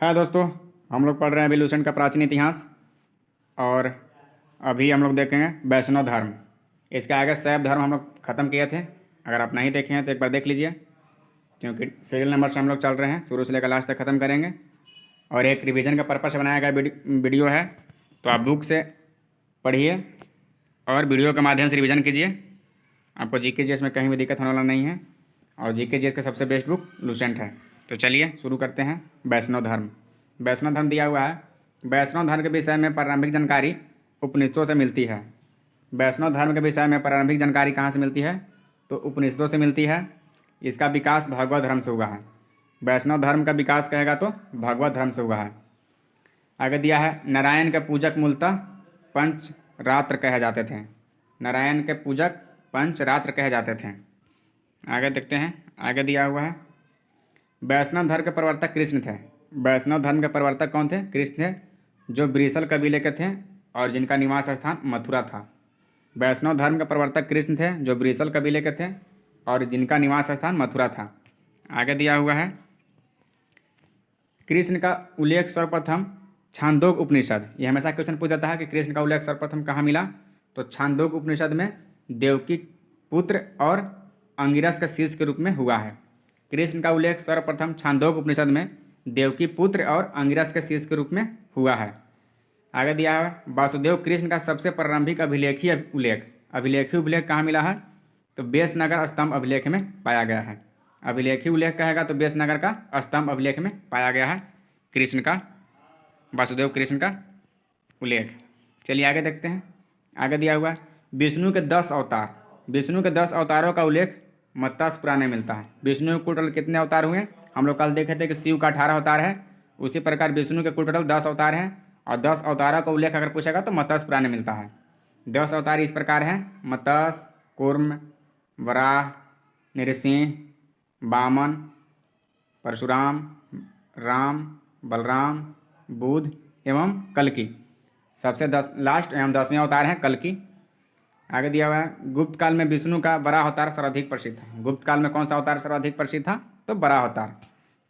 है दोस्तों, हम लोग पढ़ रहे हैं अभी लूसेंट का प्राचीन इतिहास। और अभी हम लोग देखेंगे वैष्णव धर्म। इसके आगे शैव धर्म हम लोग ख़त्म किए थे। अगर आप नहीं देखे हैं तो एक बार देख लीजिए, क्योंकि सीरियल नंबर से हम लोग चल रहे हैं, शुरू से लेकर लास्ट तक ख़त्म करेंगे। और एक रिवीजन का पर्पज़ से बनाया गया वीडियो है, तो आप बुक से पढ़िए और वीडियो के माध्यम से रिवीजन कीजिए। आपको जीके जीएस में कहीं भी दिक्कत होने वाला नहीं है, और जीके जीएस का सबसे बेस्ट बुक लूसेंट है। तो चलिए शुरू करते हैं। वैष्णव धर्म। वैष्णव धर्म दिया हुआ है। वैष्णव धर्म के विषय में प्रारंभिक जानकारी उपनिषदों से मिलती है। वैष्णव धर्म के विषय में प्रारंभिक जानकारी कहाँ से मिलती है? तो उपनिषदों से मिलती है। इसका विकास भगवत धर्म से हुआ है। वैष्णव धर्म का विकास कहेगा तो भगवत धर्म से हुआ है। आगे दिया है, नारायण के पूजक मूलतः पंचरात्र कहे जाते थे। नारायण के पूजक पंचरात्र कहे जाते थे। आगे देखते हैं, आगे दिया हुआ है, वैष्णव धर्म के प्रवर्तक कृष्ण थे। वैष्णव धर्म के प्रवर्तक कौन थे? कृष्ण थे, जो ब्रिसल कबीले के थे और जिनका निवास स्थान मथुरा था। वैष्णव धर्म के प्रवर्तक कृष्ण थे, जो ब्रिसल कबीले के थे और जिनका निवास स्थान मथुरा था। आगे दिया हुआ है, कृष्ण का उल्लेख सर्वप्रथम छांदोग उपनिषद। ये हमेशा क्वेश्चन पूछ जाता है कि कृष्ण का उल्लेख सर्वप्रथम कहाँ मिला? तो छांदोग उपनिषद में देवकी पुत्र और अंगिरस के शिष्य के रूप में हुआ है। कृष्ण का उल्लेख सर्वप्रथम छांदोग उपनिषद में देवकी पुत्र और अंगिरस के शिष्य के रूप में हुआ है। आगे दिया है, वासुदेव कृष्ण का सबसे प्रारंभिक अभिलेखी उल्लेख कहाँ मिला है? तो बेसनगर स्तंभ अभिलेख में पाया गया है। अभिलेखी उल्लेख कहेगा तो बेसनगर का स्तंभ अभिलेख में पाया गया है कृष्ण का, वासुदेव कृष्ण का उल्लेख। चलिए आगे देखते हैं। आगे दिया हुआ, विष्णु के 10 अवतार। विष्णु के 10 अवतारों का उल्लेख मत्स्य पुराण में मिलता है। विष्णु के कुल टोटल कितने अवतार हुए? हम लोग कल देखे थे कि शिव का 18 अवतार है। उसी प्रकार विष्णु के कुल टोटल 10 अवतार हैं, और 10 अवतारों का उल्लेख अगर पूछेगा तो मत्स्य पुराण में मिलता है। 10 अवतार इस प्रकार हैं: मत्स्य, कूर्म, वराह, नृसिंह, वामन, परशुराम, राम, बलराम, बुध एवं कल्कि। सबसे लास्ट एवं 10वें अवतार हैं कल्कि। आगे दिया हुआ है, गुप्त काल में विष्णु का वराह अवतार सर्वाधिक प्रसिद्ध था। गुप्त काल में कौन सा अवतार सर्वाधिक प्रसिद्ध था? तो वराह अवतार।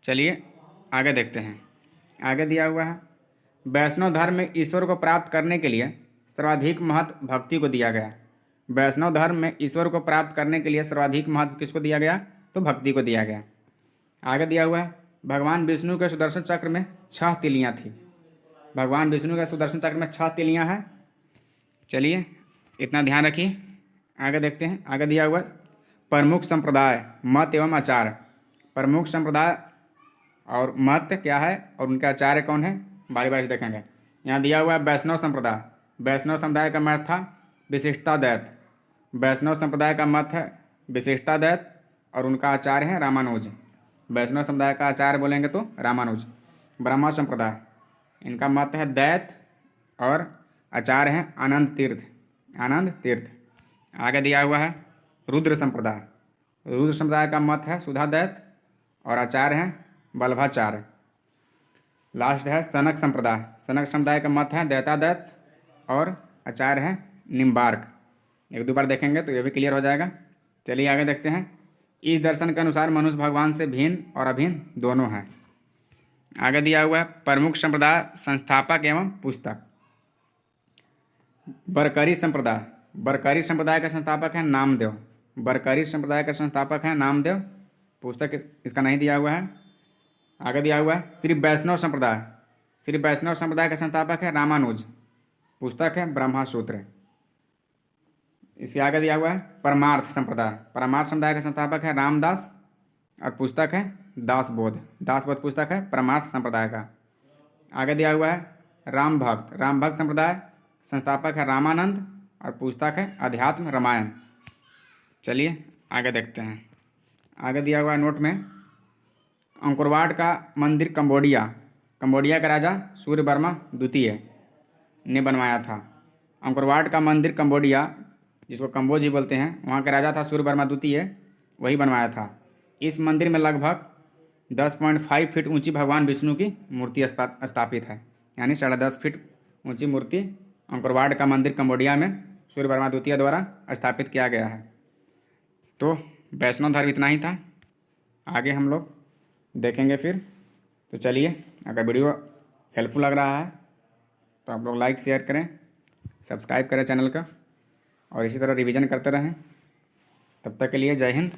चलिए आगे देखते हैं। आगे दिया हुआ है, वैष्णव धर्म में ईश्वर को प्राप्त करने के लिए सर्वाधिक महत्व भक्ति को दिया गया। वैष्णव धर्म में ईश्वर को प्राप्त करने के लिए सर्वाधिक महत्व किसको दिया गया? तो भक्ति को दिया गया। आगे दिया हुआ है, भगवान विष्णु के सुदर्शन चक्र में 6 तिलियाँ थी। भगवान विष्णु के सुदर्शन चक्र में 6 तिलियाँ हैं। चलिए इतना ध्यान रखिए। आगे देखते हैं। आगे दिया हुआ, प्रमुख संप्रदाय, मत एवं आचार्य। प्रमुख संप्रदाय और मत क्या है और उनके आचार्य कौन है, बारी बारी से देखेंगे। यहाँ दिया हुआ है वैष्णव संप्रदाय। वैष्णव संप्रदाय का मत था विशिष्टाद्वैत। वैष्णव संप्रदाय का मत है विशिष्टाद्वैत और उनका आचार्य है रामानुज। वैष्णव संप्रदाय का आचार्य बोलेंगे तो रामानुज। ब्रह्मा संप्रदाय, इनका मत है द्वैत और आचार्य हैं आनंद तीर्थ। आगे दिया हुआ है रुद्र संप्रदाय। रुद्र संप्रदाय का मत है सुधाद्वैत और आचार्य हैं वल्लभाचार्य। लास्ट है सनक संप्रदाय। सनक संप्रदाय का मत है द्वैताद्वैत और आचार्य हैं निम्बार्क। एक दो बार देखेंगे तो ये भी क्लियर हो जाएगा। चलिए आगे देखते हैं। इस दर्शन के अनुसार मनुष्य भगवान से भिन्न और अभिन्न दोनों हैं। आगे दिया हुआ है प्रमुख संप्रदाय, संस्थापक एवं पुस्तक। बरकरी संप्रदाय। बरकरी संप्रदाय का संस्थापक है नामदेव। बरकरी संप्रदाय का संस्थापक है नामदेव। पुस्तक इसका नहीं दिया हुआ है। आगे दिया हुआ है श्री वैष्णव संप्रदाय। श्री वैष्णव संप्रदाय का संस्थापक है रामानुज। पुस्तक है ब्रह्मा सूत्र। इसके आगे दिया हुआ है परमार्थ संप्रदाय। परमार्थ संप्रदाय का संस्थापक है रामदास और पुस्तक है दासबोध। दासबोध पुस्तक है परमार्थ संप्रदाय का। आगे दिया हुआ है राम भक्त। राम भक्त संप्रदाय संस्थापक है रामानंद और पुस्तक है अध्यात्म रामायण। चलिए आगे देखते हैं। आगे दिया हुआ है नोट में, अंकुरवाट का मंदिर कंबोडिया का राजा सूर्यवर्मा द्वितीय ने बनवाया था। अंकुरवाट का मंदिर कंबोडिया, जिसको कंबोज ही बोलते हैं, वहाँ का राजा था सूर्यवर्मा द्वितीय, वही बनवाया था। इस मंदिर में लगभग 10.5 फीट ऊंची भगवान विष्णु की मूर्ति स्थापित है। यानी 10.5 फीट ऊंची मूर्ति अंकुरवाट का मंदिर कंबोडिया में सूर्यवर्मा द्वितीय द्वारा स्थापित किया गया है। तो वैष्णव धर्म इतना ही था। आगे हम लोग देखेंगे फिर। तो चलिए, अगर वीडियो हेल्पफुल लग रहा है तो आप लोग लाइक शेयर करें, सब्सक्राइब करें चैनल का, और इसी तरह रिवीजन करते रहें। तब तक के लिए जय हिंद,